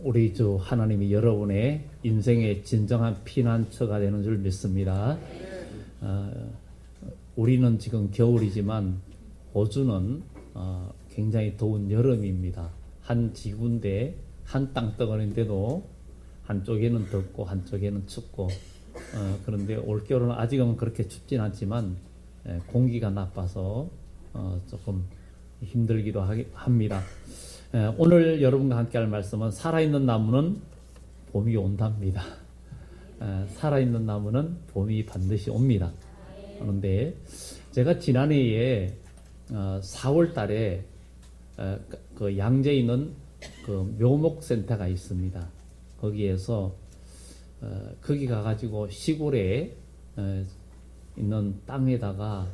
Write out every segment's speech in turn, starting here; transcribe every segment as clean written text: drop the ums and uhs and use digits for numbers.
우리 주 하나님이 여러분의 인생의 진정한 피난처가 되는 줄 믿습니다. 우리는 지금 겨울이지만 호주는 굉장히 더운 여름입니다. 한 지구인데 한 땅덩어리인데도 한쪽에는 덥고 한쪽에는 춥고 그런데 올겨울은 아직은 그렇게 춥진 않지만 공기가 나빠서 조금 힘들기도 합니다. 오늘 여러분과 함께 할 말씀은 살아있는 나무는 봄이 온답니다. 살아있는 나무는 봄이 반드시 옵니다. 그런데 제가 지난해에 4월 달에 그 양재에 있는 그 묘목센터가 있습니다. 거기에서 거기 가가지고 시골에 있는 땅에다가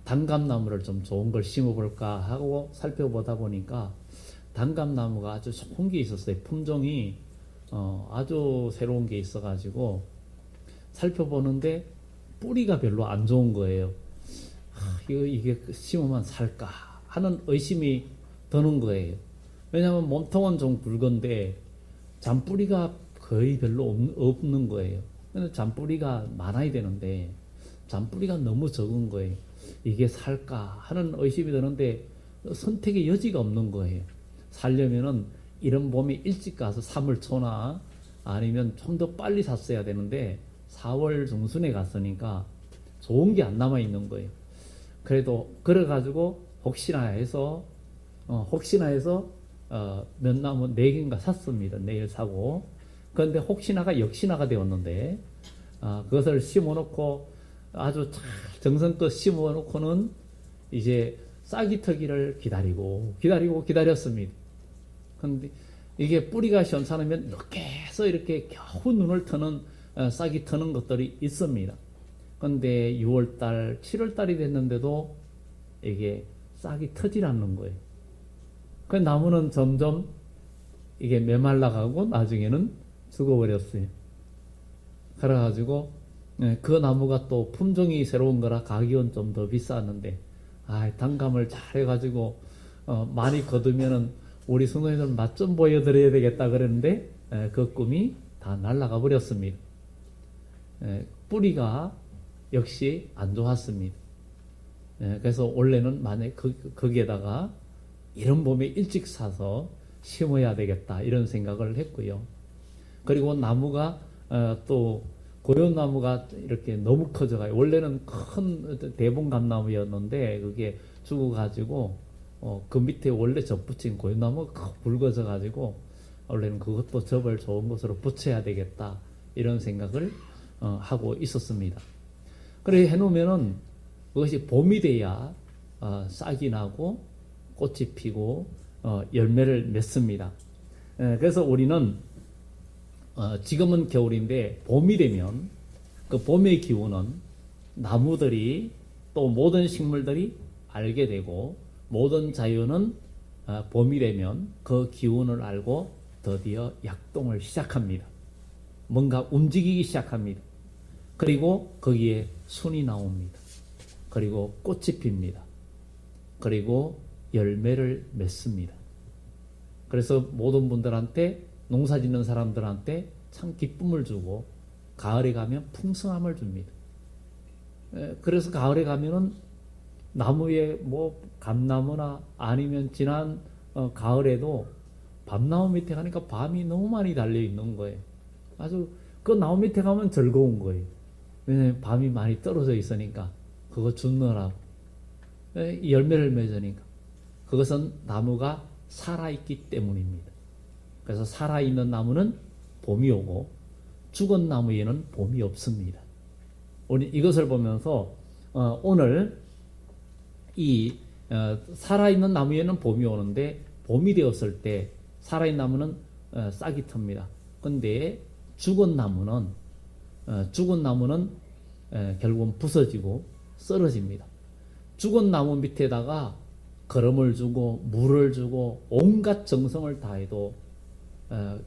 단감나무를 좀 좋은 걸 심어볼까 하고 살펴보다 보니까 단감나무가 아주 좋은 게 있었어요. 품종이 아주 새로운 게 있어가지고 살펴보는데 뿌리가 별로 안 좋은 거예요. 이게 심으면 살까 하는 의심이 드는 거예요. 왜냐하면 몸통은 좀 굵은데 잔뿌리가 거의 별로 없는 거예요. 잔뿌리가 많아야 되는데 잔뿌리가 너무 적은 거예요. 이게 살까 하는 의심이 드는데 선택의 여지가 없는 거예요. 살려면은 이런 봄에 일찍 가서 3월 초나 아니면 좀 더 빨리 샀어야 되는데 4월 중순에 갔으니까 좋은 게 안 남아 있는 거예요. 그래도 그래가지고 혹시나 해서 몇나무 4개인가 샀습니다. 내일 사고. 그런데 혹시나가 역시나가 되었는데 그것을 심어놓고 아주 잘 정성껏 심어놓고는 이제 싹이 트기를 기다렸습니다. 그런데 이게 뿌리가 시원찮으면 이렇게 해서 이렇게 겨우 눈을 트는 싹이 트는 것들이 있습니다. 그런데 6월달, 7월달이 됐는데도 이게 싹이 트질 않는 거예요. 그 나무는 점점 이게 메말라가고 나중에는 죽어버렸어요. 그래가지고 그 나무가 또 품종이 새로운 거라 가격은 좀 더 비쌌는데 단감을 잘 해가지고 많이 거두면은 우리 성도님들 맛 좀 보여드려야 되겠다 그랬는데 그 꿈이 다 날아가 버렸습니다. 뿌리가 역시 안 좋았습니다. 그래서 원래는 만약에 거기에다가 이런 봄에 일찍 사서 심어야 되겠다 이런 생각을 했고요. 그리고 나무가 또 고요나무가 이렇게 너무 커져가요. 원래는 큰 대봉감나무였는데 그게 죽어가지고 그 밑에 원래 접붙인 고요나무가 굵어져가지고 원래는 그것도 접을 좋은 곳으로 붙여야 되겠다 이런 생각을 하고 있었습니다. 그래 해놓으면은 그것이 봄이 돼야 싹이 나고 꽃이 피고 열매를 맺습니다. 그래서 우리는 지금은 겨울인데 봄이 되면 그 봄의 기운은 나무들이 또 모든 식물들이 알게 되고 모든 자연은 봄이 되면 그 기운을 알고 드디어 약동을 시작합니다. 뭔가 움직이기 시작합니다. 그리고 거기에 순이 나옵니다. 그리고 꽃이 핍니다. 그리고 열매를 맺습니다. 그래서 모든 분들한테 농사 짓는 사람들한테 참 기쁨을 주고 가을에 가면 풍성함을 줍니다. 그래서 가을에 가면은 나무에 뭐 감나무나 아니면 지난 가을에도 밤나무 밑에 가니까 밤이 너무 많이 달려 있는 거예요. 아주 그 나무 밑에 가면 즐거운 거예요. 왜냐하면 밤이 많이 떨어져 있으니까 그거 죽느라고 열매를 맺으니까 그것은 나무가 살아있기 때문입니다. 그래서 살아있는 나무는 봄이 오고 죽은 나무에는 봄이 없습니다. 우리 이것을 보면서 오늘 이 살아있는 나무에는 봄이 오는데 봄이 되었을 때 살아있는 나무는 싹이 틉니다. 근데 죽은 나무는 결국은 부서지고 쓰러집니다. 죽은 나무 밑에다가 거름을 주고 물을 주고 온갖 정성을 다해도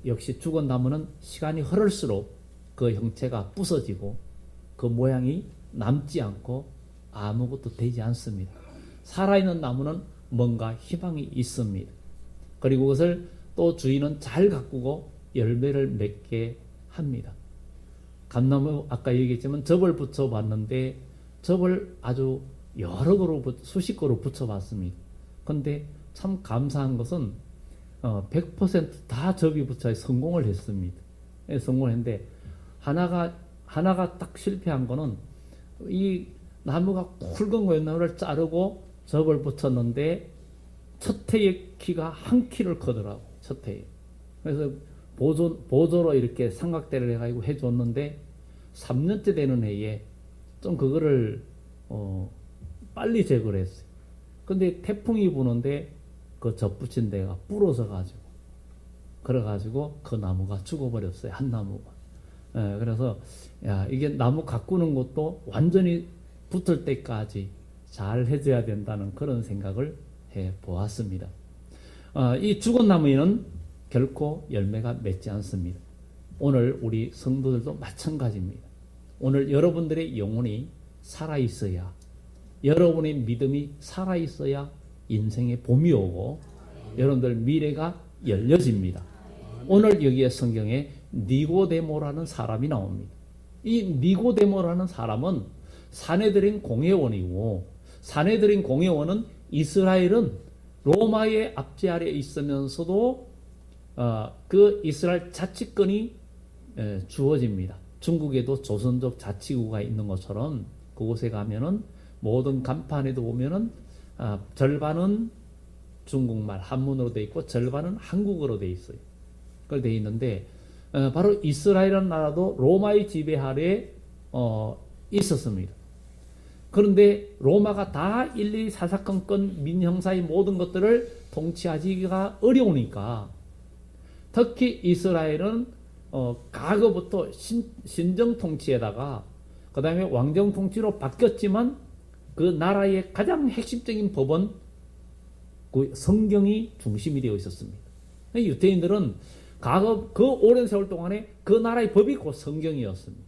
역시 죽은 나무는 시간이 흐를수록 그 형체가 부서지고 그 모양이 남지 않고 아무것도 되지 않습니다. 살아있는 나무는 뭔가 희망이 있습니다. 그리고 그것을 또 주인은 잘 가꾸고 열매를 맺게 합니다. 감나무 아까 얘기했지만 접을 붙여봤는데 접을 아주 여러 그루 수십 그루 붙여봤습니다. 근데 참 감사한 것은 100%다 접이 붙여 성공을 했습니다. 성공을 했는데 하나가 딱 실패한 거는 이 나무가 굵은 고향나무를 자르고 접을 붙였는데 첫 해의 키가 한 키를 크더라고. 첫 해에. 그래서 보조로 이렇게 삼각대를 해가지고 해줬는데 3년째 되는 해에 좀 그거를 빨리 제거를 했어요. 근데 태풍이 부는데 그 접 붙인 데가 부러져 가지고 그래가지고 그 나무가 죽어버렸어요. 한 나무가. 그래서 야, 이게 나무 가꾸는 것도 완전히 붙을 때까지 잘 해줘야 된다는 그런 생각을 해 보았습니다. 이 죽은 나무에는 결코 열매가 맺지 않습니다. 오늘 우리 성도들도 마찬가지입니다. 오늘 여러분들의 영혼이 살아있어야, 여러분의 믿음이 살아있어야 인생의 봄이 오고 여러분들 미래가 열려집니다. 오늘 여기에 성경에 니고데모라는 사람이 나옵니다. 이 니고데모라는 사람은 사내들인 공회원이고, 사내들인 공회원은 이스라엘은 로마의 압제 아래에 있으면서도 그 이스라엘 자치권이 주어집니다. 중국에도 조선족 자치구가 있는 것처럼 그곳에 가면은 모든 간판에도 보면은 절반은 중국말 한문으로 되어 있고 절반은 한국어로 되어 있어요. 그걸 되어 있는데 바로 이스라엘이라는 나라도 로마의 지배 아래에 있었습니다. 그런데 로마가 다 일일이 사사건건 민형사의 모든 것들을 통치하기가 어려우니까, 특히 이스라엘은 과거부터 신정 통치에다가 그 다음에 왕정 통치로 바뀌었지만 그 나라의 가장 핵심적인 법은 그 성경이 중심이 되어 있었습니다. 유대인들은 과거 그 오랜 세월 동안에 그 나라의 법이 곧 성경이었습니다.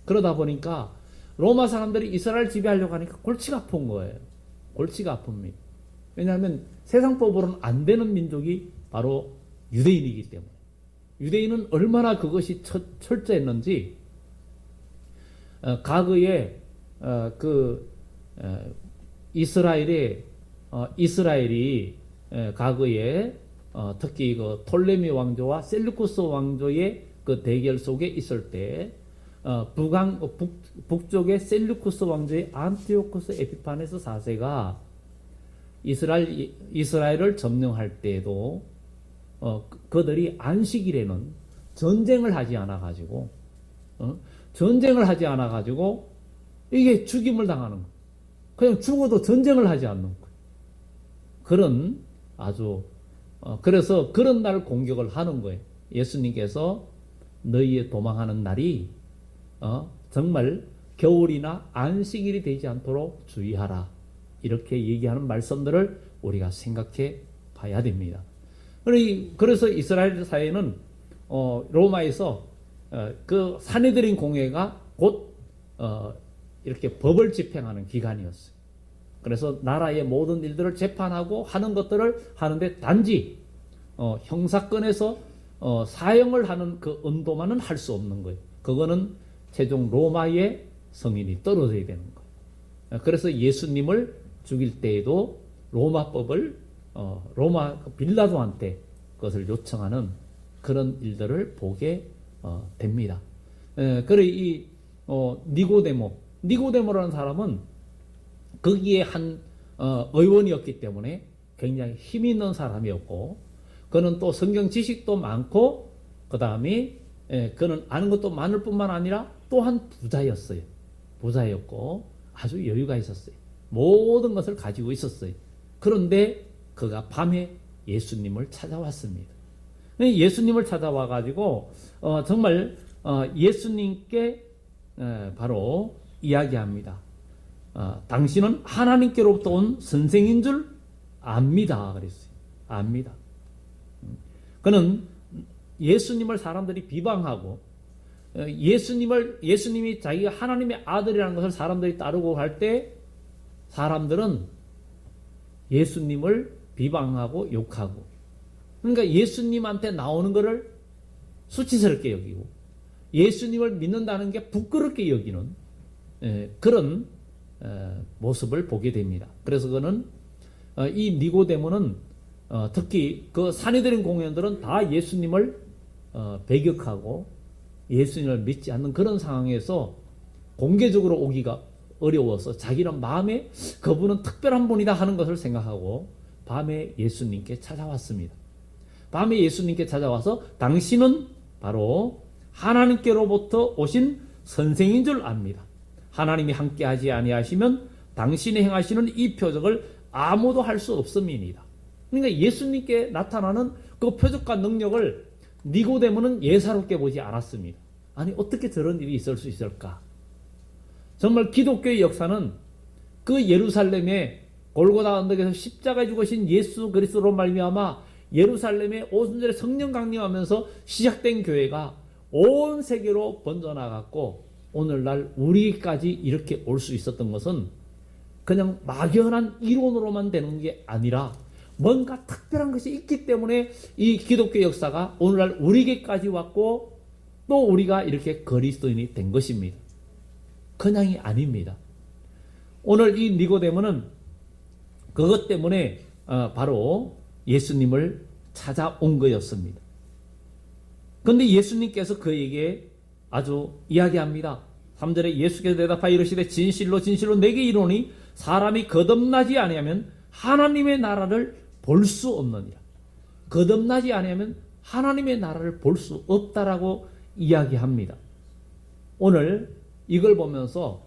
그러다 보니까 로마 사람들이 이스라엘 지배하려고 하니까 골치가 아픈 거예요. 골치가 아픕니다. 왜냐하면 세상법으로는 안 되는 민족이 바로 유대인이기 때문에. 유대인은 얼마나 그것이 철저했는지 과거에 이스라엘이 과거에 특히 그 톨레미 왕조와 셀루쿠스 왕조의 그 대결 속에 있을 때 북쪽의 셀루쿠스 왕조의 안티오쿠스 에피파네스 4세가 이스라엘을 점령할 때에도 그들이 안식일에는 전쟁을 하지 않아 가지고 이게 죽임을 당하는 거예요. 그냥 죽어도 전쟁을 하지 않는 거예요. 그런 아주 그래서 그런 날 공격을 하는 거예요. 예수님께서 너희의 도망하는 날이 정말 겨울이나 안식일이 되지 않도록 주의하라, 이렇게 얘기하는 말씀들을 우리가 생각해 봐야 됩니다. 그래서 이스라엘 사회는 로마에서 그 사내들인 공회가 곧 이렇게 법을 집행하는 기관이었어요. 그래서 나라의 모든 일들을 재판하고 하는 것들을 하는데 단지 형사권에서 사형을 하는 그 언도만은 할 수 없는 거예요. 그거는 최종 로마의 성인이 떨어져야 되는 거예요. 그래서 예수님을 죽일 때에도 로마법을 로마 빌라도한테 그것을 요청하는 그런 일들을 보게 됩니다. 그래 이 니고데모라는 사람은 거기에 한 의원이었기 때문에 굉장히 힘 있는 사람이었고, 그는 또 성경 지식도 많고, 그 다음에 그는 아는 것도 많을 뿐만 아니라 또한 부자였고 아주 여유가 있었어요. 모든 것을 가지고 있었어요. 그런데 그가 밤에 예수님을 찾아왔습니다. 예수님을 찾아와 가지고 정말 예수님께 바로 이야기합니다. 당신은 하나님께로부터 온 선생인 줄 압니다. 그랬어요. 압니다. 그는 예수님을 사람들이 비방하고 예수님이 자기가 하나님의 아들이라는 것을 사람들이 따르고 할 때 사람들은 예수님을 비방하고 욕하고 그러니까 예수님한테 나오는 것을 수치스럽게 여기고 예수님을 믿는다는 게 부끄럽게 여기는 그런 모습을 보게 됩니다. 그래서 그는 이 니고데모는 특히 그 산해드린 공회원들은 다 예수님을 배격하고 예수님을 믿지 않는 그런 상황에서 공개적으로 오기가 어려워서 자기는 마음에 그분은 특별한 분이다 하는 것을 생각하고 밤에 예수님께 찾아왔습니다. 밤에 예수님께 찾아와서 당신은 바로 하나님께로부터 오신 선생인 줄 압니다. 하나님이 함께하지 아니하시면 당신이 행하시는 이 표적을 아무도 할 수 없음이니이다. 그러니까 예수님께 나타나는 그 표적과 능력을 니고데모는 예사롭게 보지 않았습니다. 아니 어떻게 저런 일이 있을 수 있을까? 정말 기독교의 역사는 그 예루살렘의 골고다 언덕에서 십자가에 죽으신 예수 그리스도로 말미암아 예루살렘에 오순절에 성령 강림하면서 시작된 교회가 온 세계로 번져나갔고 오늘날 우리까지 이렇게 올 수 있었던 것은 그냥 막연한 이론으로만 되는 게 아니라 뭔가 특별한 것이 있기 때문에 이 기독교 역사가 오늘날 우리에게까지 왔고 또 우리가 이렇게 그리스도인이 된 것입니다. 그냥이 아닙니다. 오늘 이 니고데모는 그것 때문에 바로 예수님을 찾아온 거였습니다. 그런데 예수님께서 그에게 아주 이야기합니다. 3절에 예수께서 대답하여 이르시되 진실로 진실로 내게 이르노니 사람이 거듭나지 아니하면 하나님의 나라를 볼 수 없느니라. 거듭나지 아니하면 하나님의 나라를 볼 수 없다라고 이야기합니다. 오늘 이걸 보면서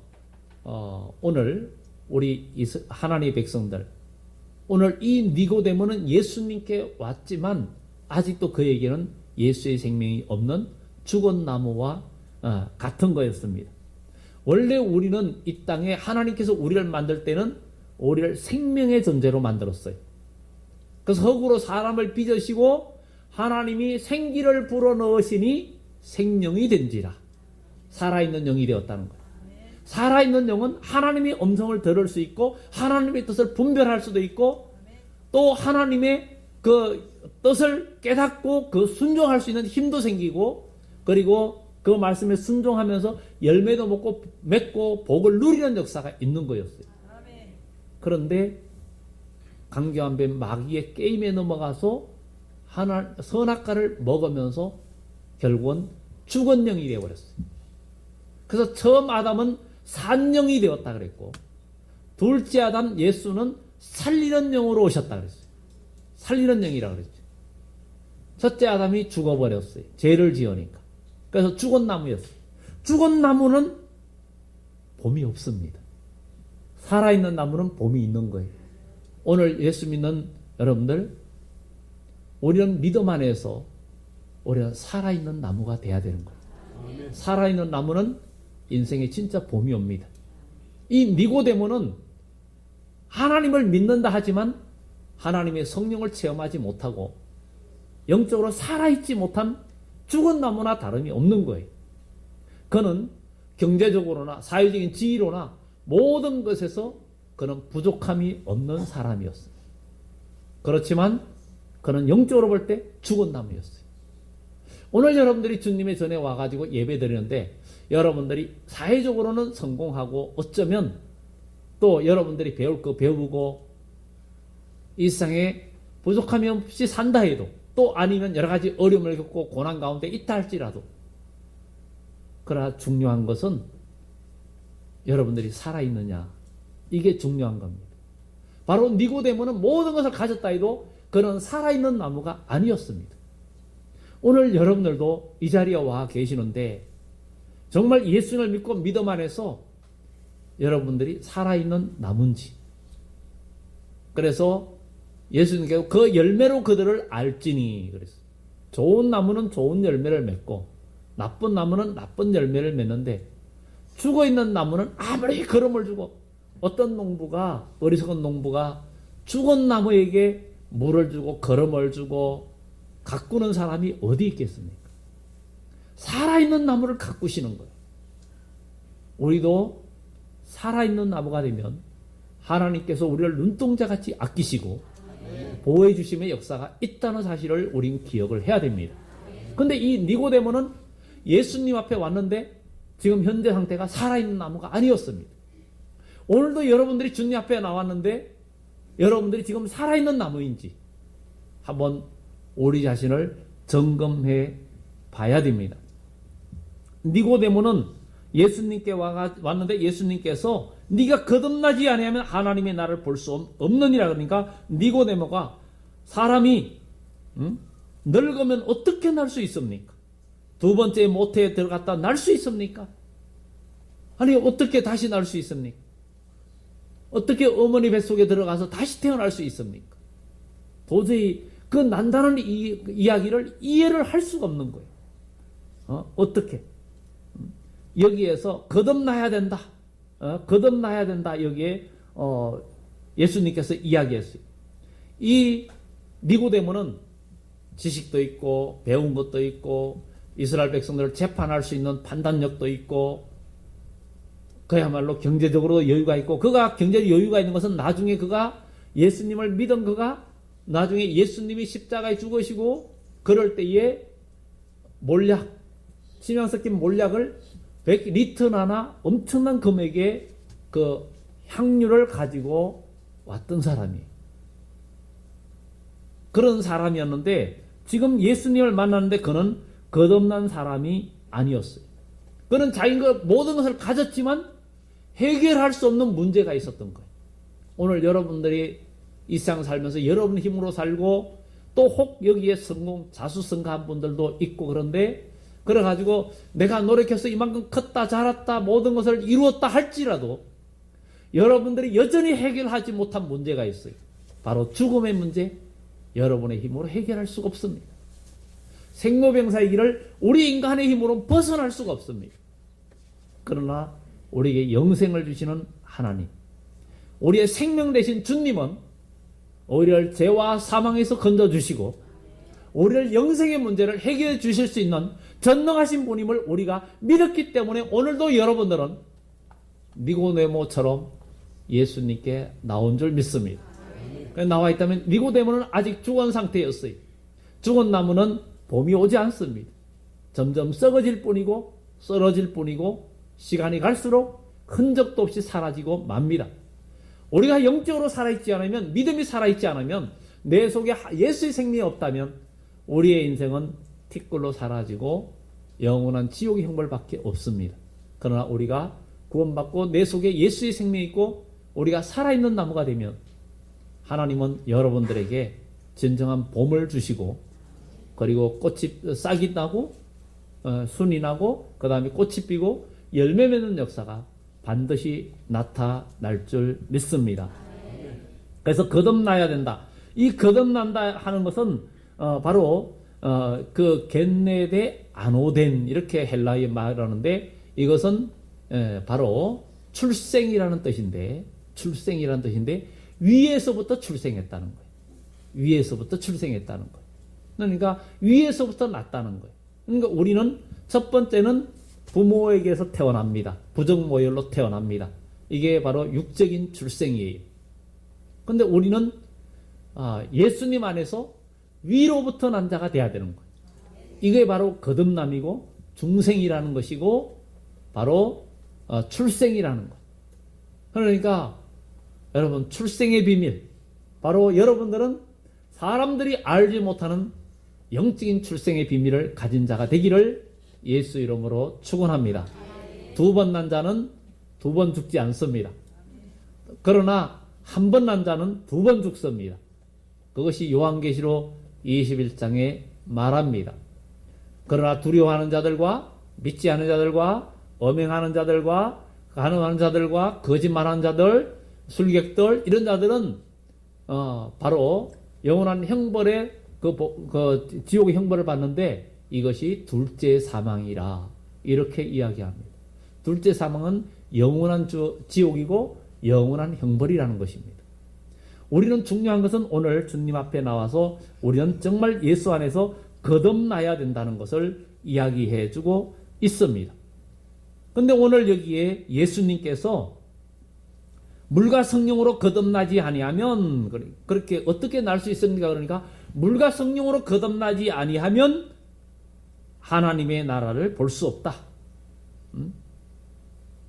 오늘 우리 하나님의 백성들 오늘 이 니고데모는 예수님께 왔지만 아직도 그에게는 예수의 생명이 없는 죽은 나무와 같은 거였습니다. 원래 우리는 이 땅에 하나님께서 우리를 만들 때는 우리를 생명의 존재로 만들었어요. 그래서 흙으로 사람을 빚으시고 하나님이 생기를 불어넣으시니 생명이 된지라 살아있는 영이 되었다는 거예요. 살아있는 영은 하나님의 음성을 들을 수 있고 하나님의 뜻을 분별할 수도 있고 또 하나님의 그 뜻을 깨닫고 그 순종할 수 있는 힘도 생기고 그리고 그 말씀에 순종하면서 열매도 맺고 복을 누리는 역사가 있는 거였어요. 그런데 강교한 뱀 마귀의 게임에 넘어가서 선악과를 먹으면서 결국은 죽은 영이 되어버렸어요. 그래서 처음 아담은 산영이 되었다 그랬고 둘째 아담 예수는 살리는 영으로 오셨다 그랬어요. 살리는 영이라 그랬죠. 첫째 아담이 죽어버렸어요. 죄를 지으니까. 그래서 죽은 나무였어요. 죽은 나무는 봄이 없습니다. 살아있는 나무는 봄이 있는 거예요. 오늘 예수 믿는 여러분들 우리는 믿음 안에서 우리는 살아있는 나무가 돼야 되는 거예요. 살아있는 나무는 인생에 진짜 봄이 옵니다. 이 니고데모는 하나님을 믿는다 하지만 하나님의 성령을 체험하지 못하고 영적으로 살아있지 못한 죽은 나무나 다름이 없는 거예요. 그는 경제적으로나 사회적인 지위로나 모든 것에서 그는 부족함이 없는 사람이었어요. 그렇지만 그는 영적으로 볼 때 죽은 나무였어요. 오늘 여러분들이 주님의 전에 와가지고 예배 드리는데 여러분들이 사회적으로는 성공하고 어쩌면 또 여러분들이 배울 거 배우고 이 세상에 부족함이 없이 산다 해도 또 아니면 여러 가지 어려움을 겪고 고난 가운데 있다 할지라도 그러나 중요한 것은 여러분들이 살아있느냐 이게 중요한 겁니다. 바로 니고데모는 모든 것을 가졌다 해도 그는 살아있는 나무가 아니었습니다. 오늘 여러분들도 이 자리에 와 계시는데 정말 예수를 믿고 믿음 안에서 여러분들이 살아있는 나무인지 그래서 예수님께서 그 열매로 그들을 알지니 그랬어요. 좋은 나무는 좋은 열매를 맺고 나쁜 나무는 나쁜 열매를 맺는데 죽어있는 나무는 아무리 걸음을 주고 어떤 농부가 어리석은 농부가 죽은 나무에게 물을 주고 걸음을 주고 가꾸는 사람이 어디 있겠습니까? 살아있는 나무를 가꾸시는 거예요. 우리도 살아있는 나무가 되면 하나님께서 우리를 눈동자같이 아끼시고 보호해 주심의 역사가 있다는 사실을 우린 기억을 해야 됩니다. 근데 이 니고데모는 예수님 앞에 왔는데 지금 현재 상태가 살아있는 나무가 아니었습니다. 오늘도 여러분들이 주님 앞에 나왔는데 여러분들이 지금 살아있는 나무인지 한번 우리 자신을 점검해 봐야 됩니다. 니고데모는 예수님께 왔는데 예수님께서 네가 거듭나지 아니하면 하나님의 나라를 볼 수 없느니라. 그러니까 니고데모가 사람이 늙으면 어떻게 날 수 있습니까? 두 번째 모태에 들어갔다 날 수 있습니까? 아니 어떻게 다시 날 수 있습니까? 어떻게 어머니 뱃속에 들어가서 다시 태어날 수 있습니까? 도저히 그 난다는 이야기를 이해를 할 수가 없는 거예요. 어떻게? 여기에서 거듭나야 된다. 거듭나야 된다. 여기에 예수님께서 이야기했어요. 이 니고데모는 지식도 있고 배운 것도 있고 이스라엘 백성들을 재판할 수 있는 판단력도 있고 그야말로 경제적으로 여유가 있고, 그가 경제적 여유가 있는 것은 나중에 그가 예수님을 믿은 그가 나중에 예수님이 십자가에 죽으시고 그럴 때에 몰약, 치명 섞인 몰약을 100리터 하나 엄청난 금액의 그 향유를 가지고 왔던 사람이에요. 그런 사람이었는데 지금 예수님을 만났는데 그는 거듭난 사람이 아니었어요. 그는 자기가 모든 것을 가졌지만 해결할 수 없는 문제가 있었던 거예요. 오늘 여러분들이 이 세상 살면서 여러분 힘으로 살고 또 혹 여기에 자수성가한 분들도 있고 그런데 그래가지고 내가 노력해서 이만큼 컸다 자랐다 모든 것을 이루었다 할지라도 여러분들이 여전히 해결하지 못한 문제가 있어요. 바로 죽음의 문제. 여러분의 힘으로 해결할 수가 없습니다. 생로병사의 길을 우리 인간의 힘으로 벗어날 수가 없습니다. 그러나 우리에게 영생을 주시는 하나님, 우리의 생명 되신 주님은 우리를 죄와 사망에서 건져주시고 우리를 영생의 문제를 해결해 주실 수 있는 전능하신 분임을 우리가 믿었기 때문에 오늘도 여러분들은 니고데모처럼 예수님께 나온 줄 믿습니다. 나와 있다면 니고데모는 아직 죽은 상태였어요. 죽은 나무는 봄이 오지 않습니다. 점점 썩어질 뿐이고 쓰러질 뿐이고 시간이 갈수록 흔적도 없이 사라지고 맙니다. 우리가 영적으로 살아있지 않으면, 믿음이 살아있지 않으면, 내 속에 예수의 생명이 없다면 우리의 인생은 티끌로 사라지고 영원한 지옥의 형벌밖에 없습니다. 그러나 우리가 구원받고 내 속에 예수의 생명이 있고 우리가 살아있는 나무가 되면 하나님은 여러분들에게 진정한 봄을 주시고 그리고 꽃이 싹이 나고 순이 나고 그 다음에 꽃이 피고 열매 맺는 역사가 반드시 나타날 줄 믿습니다. 그래서 거듭나야 된다. 이 거듭난다 하는 것은 바로 그 겐네데 아노덴 이렇게 헬라어에 말하는데 이것은 바로 출생이라는 뜻인데 위에서부터 출생했다는 거예요. 위에서부터 출생했다는 거예요. 그러니까 위에서부터 났다는 거예요. 그러니까 우리는 첫 번째는 부모에게서 태어납니다. 부정모혈로 태어납니다. 이게 바로 육적인 출생이에요. 그런데 우리는 예수님 안에서 위로부터 난 자가 돼야 되는 거예요. 이게 바로 거듭남이고 중생이라는 것이고 바로 출생이라는 거예요. 그러니까 여러분 출생의 비밀, 바로 여러분들은 사람들이 알지 못하는 영적인 출생의 비밀을 가진 자가 되기를 예수 이름으로 축원합니다. 두 번 난 자는 두 번 죽지 않습니다. 그러나 한 번 난 자는 두 번 죽습니다. 그것이 요한계시록 21장에 말합니다. 그러나 두려워하는 자들과 믿지 않는 자들과 엄행하는 자들과 간음하는 자들과 거짓말하는 자들, 술객들 이런 자들은 바로 영원한 형벌의 그 지옥의 형벌을 받는데 이것이 둘째 사망이라 이렇게 이야기합니다. 둘째 사망은 영원한 지옥이고 영원한 형벌이라는 것입니다. 우리는 중요한 것은 오늘 주님 앞에 나와서 우리는 정말 예수 안에서 거듭나야 된다는 것을 이야기해 주고 있습니다. 그런데 오늘 여기에 예수님께서 물과 성령으로 거듭나지 아니하면, 그렇게 어떻게 날 수 있습니까? 그러니까 물과 성령으로 거듭나지 아니하면 하나님의 나라를 볼 수 없다.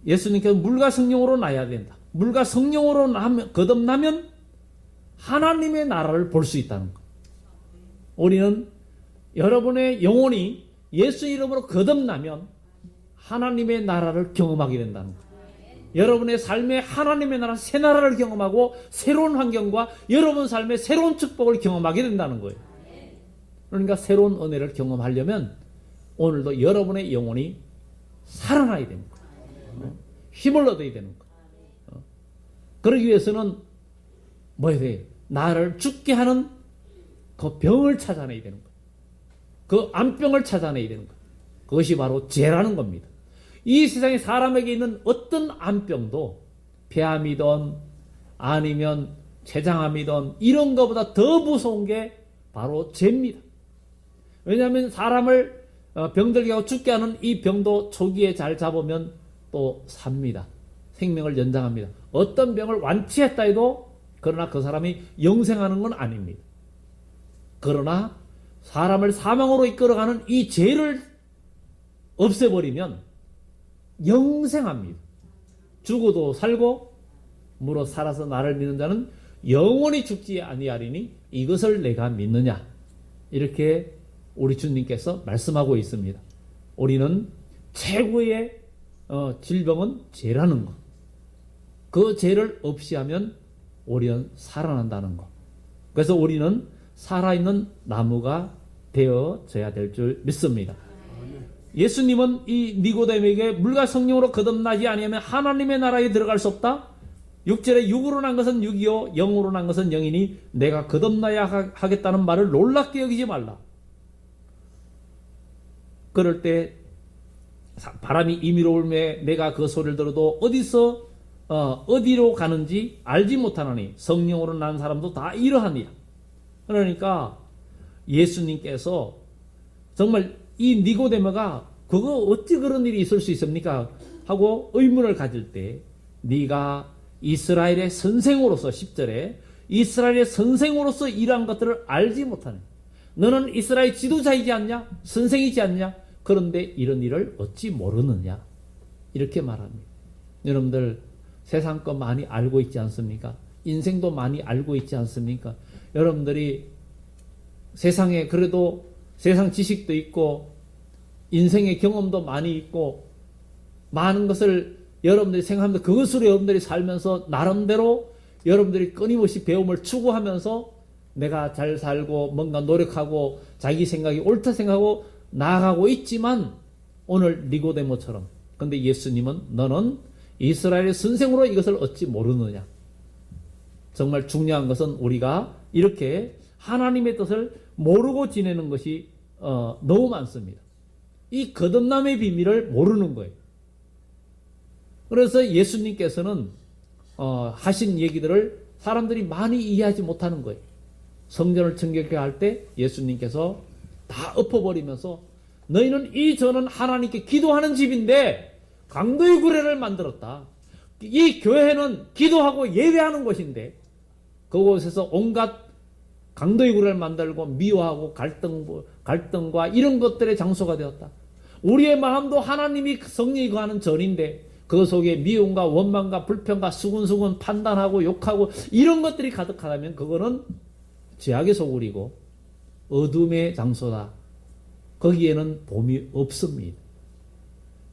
예수님께서 물과 성령으로 나야 된다. 물과 성령으로 거듭나면 하나님의 나라를 볼 수 있다는 것. 우리는 여러분의 영혼이 예수 이름으로 거듭나면 하나님의 나라를 경험하게 된다는 것. 여러분의 삶에 하나님의 나라, 새 나라를 경험하고 새로운 환경과 여러분 삶의 새로운 축복을 경험하게 된다는 거예요. 그러니까 새로운 은혜를 경험하려면 오늘도 여러분의 영혼이 살아나야 됩니다. 힘을 얻어야 되는 거예요. 그러기 위해서는 뭐야 돼요? 나를 죽게 하는 그 병을 찾아내야 되는 거예요. 그 암병을 찾아내야 되는 거예요. 그것이 바로 죄라는 겁니다. 이 세상에 사람에게 있는 어떤 암병도 폐암이든 아니면 췌장암이든 이런 것보다 더 무서운 게 바로 죄입니다. 왜냐하면 사람을 병들게 하고 죽게 하는 이 병도 초기에 잘 잡으면 또 삽니다. 생명을 연장합니다. 어떤 병을 완치했다 해도 그러나 그 사람이 영생하는 건 아닙니다. 그러나 사람을 사망으로 이끌어가는 이 죄를 없애버리면 영생합니다. 죽어도 살고 물어 살아서 나를 믿는 자는 영원히 죽지 아니하리니 이것을 내가 믿느냐, 이렇게 우리 주님께서 말씀하고 있습니다. 우리는 최고의 질병은 죄라는 것, 그 죄를 없이 하면 우리는 살아난다는 것. 그래서 우리는 살아있는 나무가 되어져야 될 줄 믿습니다. 예수님은 이 니고데모에게 물과 성령으로 거듭나지 아니하면 하나님의 나라에 들어갈 수 없다. 6절에 육으로 난 것은 육이요 영으로 난 것은 영이니 내가 거듭나야 하겠다는 말을 놀랍게 여기지 말라. 그럴 때 바람이 임의로 울매 내가 그 소리를 들어도 어디로 가는지 알지 못하노니 성령으로 난 사람도 다 이러하니라. 그러니까 예수님께서 정말 이 니고데모가 그거 어찌 그런 일이 있을 수 있습니까? 하고 의문을 가질 때 네가 이스라엘의 선생으로서 10절에 이스라엘의 선생으로서 이러한 것들을 알지 못하는, 너는 이스라엘 지도자이지 않냐? 선생이지 않냐? 그런데 이런 일을 어찌 모르느냐? 이렇게 말합니다. 여러분들 세상 거 많이 알고 있지 않습니까? 인생도 많이 알고 있지 않습니까? 여러분들이 세상에 그래도 세상 지식도 있고 인생의 경험도 많이 있고 많은 것을 여러분들이 생각하면서 그것으로 여러분들이 살면서 나름대로 여러분들이 끊임없이 배움을 추구하면서 내가 잘 살고 뭔가 노력하고 자기 생각이 옳다 생각하고 나아가고 있지만 오늘 니고데모처럼, 근데 예수님은 너는 이스라엘의 선생으로 이것을 어찌 모르느냐. 정말 중요한 것은 우리가 이렇게 하나님의 뜻을 모르고 지내는 것이 너무 많습니다. 이 거듭남의 비밀을 모르는 거예요. 그래서 예수님께서는 하신 얘기들을 사람들이 많이 이해하지 못하는 거예요. 성전을 정결케 할 때 예수님께서 다 엎어버리면서 너희는 이 전은 하나님께 기도하는 집인데 강도의 구례를 만들었다. 이 교회는 기도하고 예배하는 곳인데 그곳에서 온갖 강도의 구례를 만들고 미워하고 갈등과 이런 것들의 장소가 되었다. 우리의 마음도 하나님이 성령이 거하는 전인데 그 속에 미움과 원망과 불평과 수근수근 판단하고 욕하고 이런 것들이 가득하다면 그거는 죄악의 소굴이고 어둠의 장소다. 거기에는 봄이 없습니다.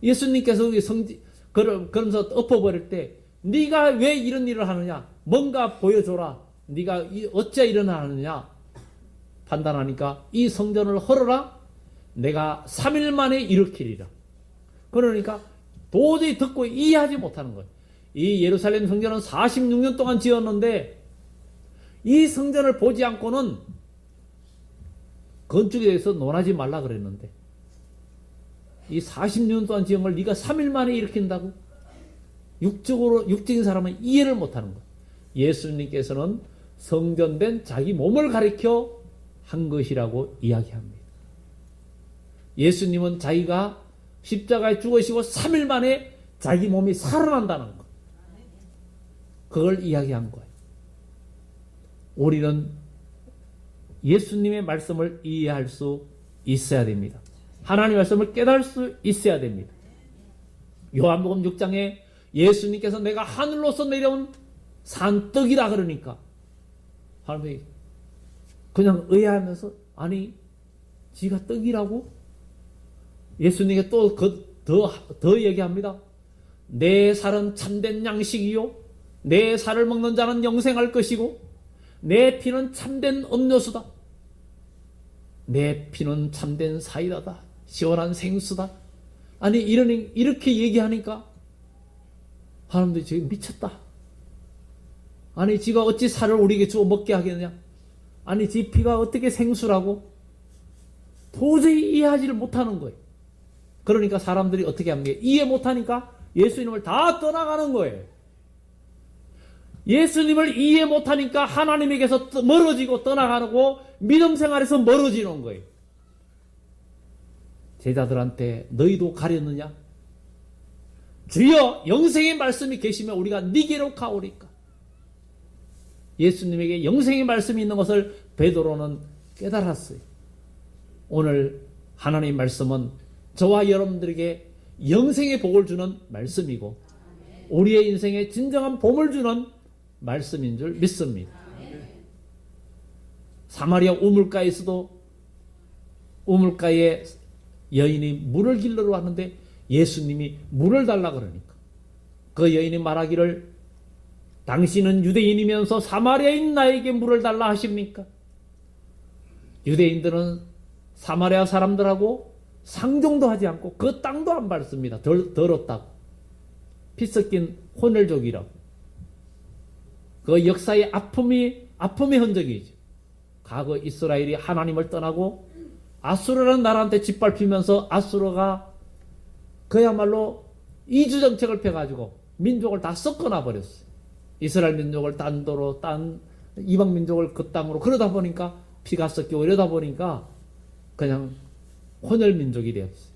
예수님께서 그러면서 엎어버릴 때 네가 왜 이런 일을 하느냐? 뭔가 보여줘라. 네가 어째 일어나느냐? 판단하니까 이 성전을 헐어라. 내가 3일 만에 일으키리라. 그러니까 도저히 듣고 이해하지 못하는 거예요. 이 예루살렘 성전은 46년 동안 지었는데 이 성전을 보지 않고는 건축에 대해서 논하지 말라 그랬는데 이 40년 동안 지은 걸 네가 3일 만에 일으킨다고? 육적인 사람은 이해를 못하는 거예요. 예수님께서는 성전된 자기 몸을 가리켜 한 것이라고 이야기합니다. 예수님은 자기가 십자가에 죽으시고 3일 만에 자기 몸이 살아난다는 것. 그걸 이야기한 거예요. 우리는 예수님의 말씀을 이해할 수 있어야 됩니다. 하나님의 말씀을 깨달을 수 있어야 됩니다. 요한복음 6장에 예수님께서 내가 하늘로서 내려온 산떡이라 그러니까 사람들이 그냥 의아하면서 아니 지가 떡이라고? 예수님께 또 더 얘기합니다. 내 살은 참된 양식이요 내 살을 먹는 자는 영생할 것이고 내 피는 참된 음료수다. 내 피는 참된 사이다다. 시원한 생수다. 아니 이렇게 얘기하니까 사람들이 지금 미쳤다. 아니 지가 어찌 살을 우리에게 주어 먹게 하겠느냐. 아니 지 피가 어떻게 생수라고. 도저히 이해하지를 못하는 거예요. 그러니까 사람들이 어떻게 합니까? 이해 못하니까 예수님을 다 떠나가는 거예요. 예수님을 이해 못하니까 하나님에게서 멀어지고 떠나가고 믿음 생활에서 멀어지는 거예요. 제자들한테 너희도 가렸느냐? 주여 영생의 말씀이 계시면 우리가 니게로 가오리까. 예수님에게 영생의 말씀이 있는 것을 베드로는 깨달았어요. 오늘 하나님의 말씀은 저와 여러분들에게 영생의 복을 주는 말씀이고 우리의 인생에 진정한 봄을 주는 말씀인 줄 믿습니다. 사마리아 우물가에서도 우물가에 여인이 물을 길러러 왔는데 예수님이 물을 달라 그러니까 그 여인이 말하기를 당신은 유대인이면서 사마리아인 나에게 물을 달라 하십니까? 유대인들은 사마리아 사람들하고 상종도 하지 않고 그 땅도 안 밟습니다. 더럽다고. 피 섞인 혼혈족이라고. 그 역사의 아픔의 흔적이죠. 과거 이스라엘이 하나님을 떠나고 아수르라는 나라한테 짓밟히면서 아수르가 그야말로 이주정책을 펴가지고 민족을 다 섞어놔 버렸어요. 이스라엘 민족을 딴 도로 딴 이방 민족을 그 땅으로 그러다 보니까 피가 섞이고 이러다 보니까 그냥 혼혈 민족이 되었어요.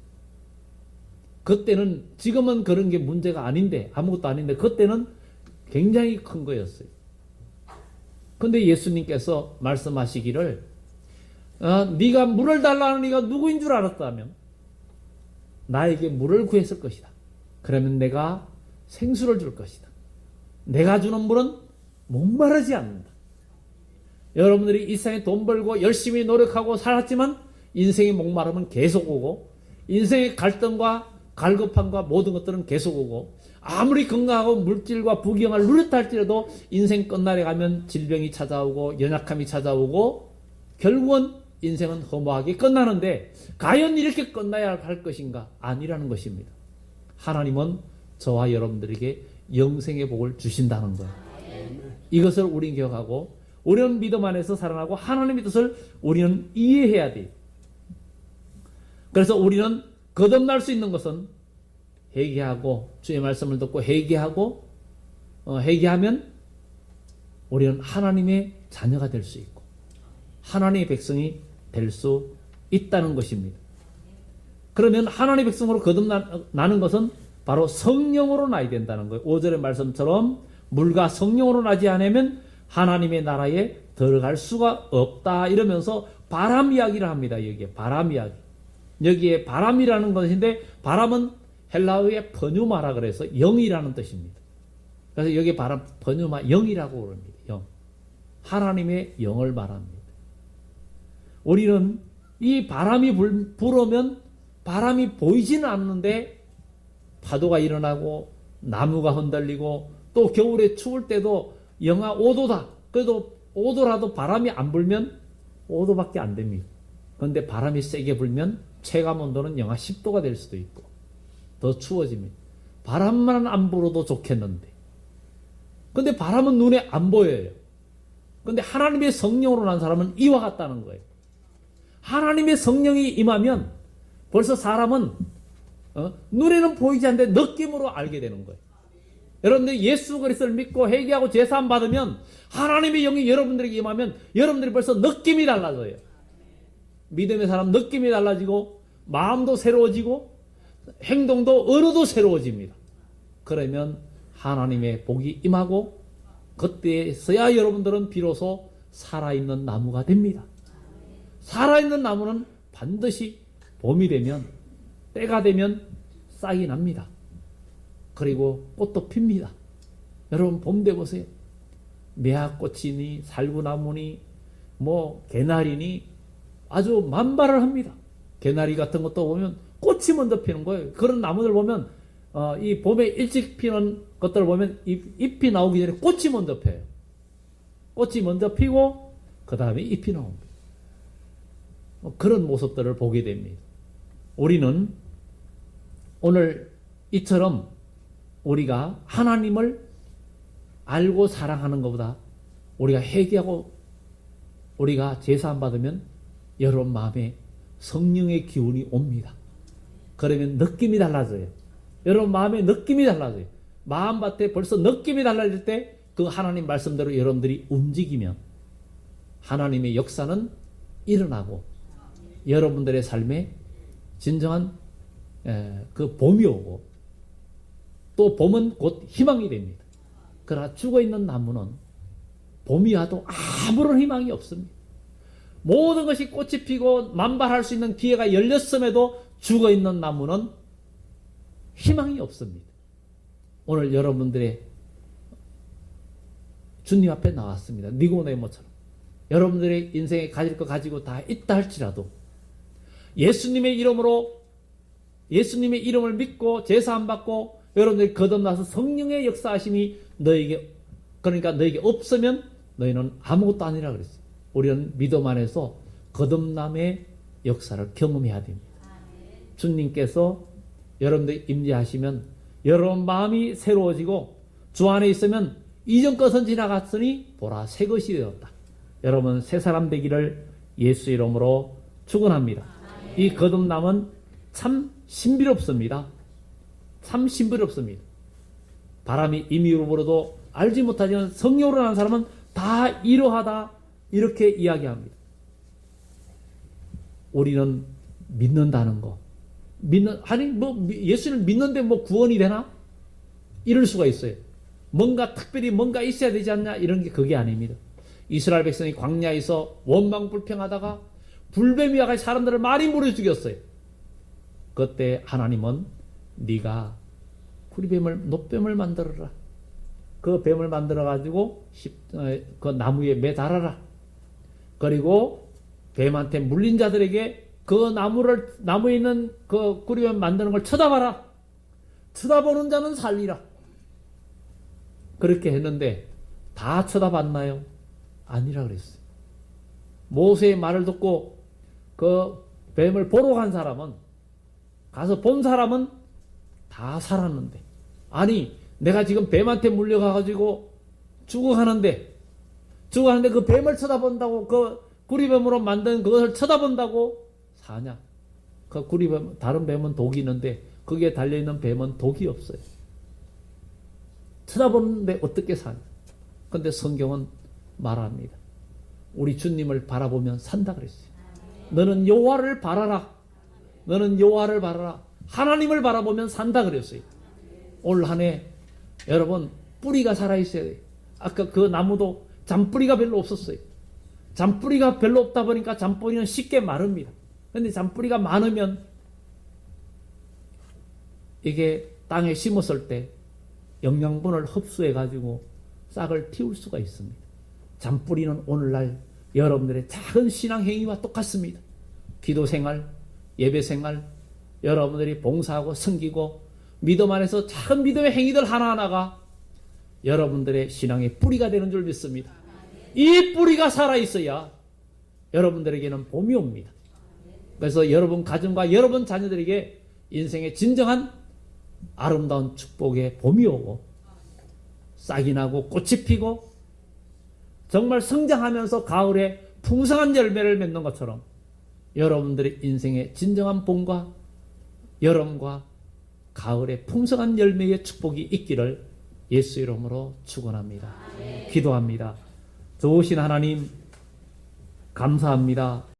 그때는 지금은 그런 게 문제가 아닌데 아무것도 아닌데 그때는 굉장히 큰 거였어요. 근데 예수님께서 말씀하시기를 네가 물을 달라는 네가 누구인 줄 알았다면 나에게 물을 구했을 것이다. 그러면 내가 생수를 줄 것이다. 내가 주는 물은 목마르지 않는다. 여러분들이 이 세상에 돈 벌고 열심히 노력하고 살았지만 인생의 목마름은 계속 오고 인생의 갈등과 갈급함과 모든 것들은 계속 오고 아무리 건강하고 물질과 부귀영화를 누렸다 할지라도 인생 끝날에 가면 질병이 찾아오고 연약함이 찾아오고 결국은 인생은 허무하게 끝나는데 과연 이렇게 끝나야 할 것인가? 아니라는 것입니다. 하나님은 저와 여러분들에게 영생의 복을 주신다는 거예요. 이것을 우리는 기억하고 우리는 믿음 안에서 살아나고 하나님의 뜻을 우리는 이해해야 돼요. 그래서 우리는 거듭날 수 있는 것은 회개하고 주의 말씀을 듣고 회개하고 회개하면 우리는 하나님의 자녀가 될 수 있고 하나님의 백성이 될 수 있다는 것입니다. 그러면 하나님의 백성으로 거듭나는 것은 바로 성령으로 나야 된다는 거예요. 5절의 말씀처럼 물과 성령으로 나지 않으면 하나님의 나라에 들어갈 수가 없다 이러면서 바람 이야기를 합니다. 여기에 바람 이야기. 여기에 바람이라는 것인데 바람은 헬라어의 퍼뉴마라 그래서 영이라는 뜻입니다. 그래서 여기 바람 퍼뉴마 영이라고 그럽니다. 영. 하나님의 영을 말합니다. 우리는 이 바람이 불으면 바람이 보이지는 않는데 파도가 일어나고 나무가 흔들리고 또 겨울에 추울 때도 영하 5도다. 그래도 5도라도 바람이 안 불면 5도밖에 안 됩니다. 그런데 바람이 세게 불면 체감 온도는 영하 10도가 될 수도 있고 더 추워집니다. 바람만 안 불어도 좋겠는데 근데 바람은 눈에 안 보여요. 근데 하나님의 성령으로 난 사람은 이와 같다는 거예요. 하나님의 성령이 임하면 벌써 사람은 눈에는 보이지 않는데 느낌으로 알게 되는 거예요. 여러분들이 예수 그리스도를 믿고 회개하고 제사함 받으면 하나님의 영이 여러분들에게 임하면 여러분들이 벌써 느낌이 달라져요. 믿음의 사람 느낌이 달라지고 마음도 새로워지고 행동도 언어도 새로워집니다. 그러면 하나님의 복이 임하고 그때서야 여러분들은 비로소 살아있는 나무가 됩니다. 살아있는 나무는 반드시 봄이 되면, 때가 되면 싹이 납니다. 그리고 꽃도 핍니다. 여러분 봄 되보세요. 매화꽃이니 살구나무니 개나리니 아주 만발을 합니다. 개나리 같은 것도 보면 꽃이 먼저 피는 거예요. 그런 나무들 보면 이 봄에 일찍 피는 것들을 보면 잎이 나오기 전에 꽃이 먼저 펴요. 꽃이 먼저 피고 그 다음에 잎이 나옵니다. 그런 모습들을 보게 됩니다. 우리는 오늘 이처럼 우리가 하나님을 알고 사랑하는 것보다 우리가 회개하고 우리가 제사함 받으면 여러분 마음에 성령의 기운이 옵니다. 그러면 느낌이 달라져요. 여러분 마음의 느낌이 달라져요. 마음밭에 벌써 느낌이 달라질 때 그 하나님 말씀대로 여러분들이 움직이면 하나님의 역사는 일어나고 여러분들의 삶에 진정한 그 봄이 오고 또 봄은 곧 희망이 됩니다. 그러나 죽어있는 나무는 봄이 와도 아무런 희망이 없습니다. 모든 것이 꽃이 피고 만발할 수 있는 기회가 열렸음에도 죽어있는 나무는 희망이 없습니다. 오늘 여러분들의 주님 앞에 나왔습니다. 니고데모처럼 여러분들의 인생에 가질 거 가지고 다 있다 할지라도 예수님의 이름으로 예수님의 이름을 믿고 제사함 받고 여러분들이 거듭나서 성령의 역사하심이 그러니까 너에게 없으면 너희는 아무것도 아니라 그랬어요. 우리는 믿음 안에서 거듭남의 역사를 경험해야 됩니다. 주님께서 여러분들 임재하시면 여러분 마음이 새로워지고 주 안에 있으면 이전 것은 지나갔으니 보라 새 것이 되었다. 여러분 새 사람 되기를 예수 이름으로 축원합니다. 이 거듭남은 참 신비롭습니다. 참 신비롭습니다. 바람이 임의로 불어도 알지 못하지만 성령으로 난 사람은 다 이러하다 이렇게 이야기합니다. 우리는 믿는다는 거. 예수를 믿는데 구원이 되나? 이럴 수가 있어요. 특별히 뭔가 있어야 되지 않냐? 이런 게 그게 아닙니다. 이스라엘 백성이 광야에서 원망불평하다가 불뱀이 와서 사람들을 많이 물어 죽였어요. 그때 하나님은 네가 노뱀을 만들어라. 그 뱀을 만들어 가지고 그 나무에 매달아라. 그리고 뱀한테 물린 자들에게 그 나무에 있는 그 구리뱀 만드는 걸 쳐다봐라. 쳐다보는 자는 살리라. 그렇게 했는데 다 쳐다봤나요? 아니라 그랬어요. 모세의 말을 듣고 그 뱀을 보러 간 사람은 가서 본 사람은 다 살았는데 아니 내가 지금 뱀한테 물려가가지고 죽어가는데 그 뱀을 쳐다본다고 그 구리뱀으로 만든 그것을 쳐다본다고 사냐? 그 구리뱀 다른 뱀은 독이 있는데 거기에 달려있는 뱀은 독이 없어요. 쳐다보는데 어떻게 사냐? 근데 성경은 말합니다. 우리 주님을 바라보면 산다 그랬어요. 너는 여호와를 바라라. 너는 여호와를 바라라. 하나님을 바라보면 산다 그랬어요. 올 한 해 여러분 뿌리가 살아있어야 돼요. 아까 그 나무도 잔뿌리가 별로 없었어요. 잔뿌리가 별로 없다 보니까 잔뿌리는 쉽게 마릅니다. 그런데 잔뿌리가 많으면 이게 땅에 심었을 때 영양분을 흡수해 가지고 싹을 틔울 수가 있습니다. 잔뿌리는 오늘날 여러분들의 작은 신앙 행위와 똑같습니다. 기도 생활, 예배 생활, 여러분들이 봉사하고 섬기고 믿음 안에서 작은 믿음의 행위들 하나하나가 여러분들의 신앙의 뿌리가 되는 줄 믿습니다. 이 뿌리가 살아있어야 여러분들에게는 봄이 옵니다. 그래서 여러분 가정과 여러분 자녀들에게 인생의 진정한 아름다운 축복의 봄이 오고 싹이 나고 꽃이 피고 정말 성장하면서 가을에 풍성한 열매를 맺는 것처럼 여러분들의 인생의 진정한 봄과 여름과 가을에 풍성한 열매의 축복이 있기를 예수 이름으로 축원합니다. 기도합니다. 좋으신 하나님 감사합니다.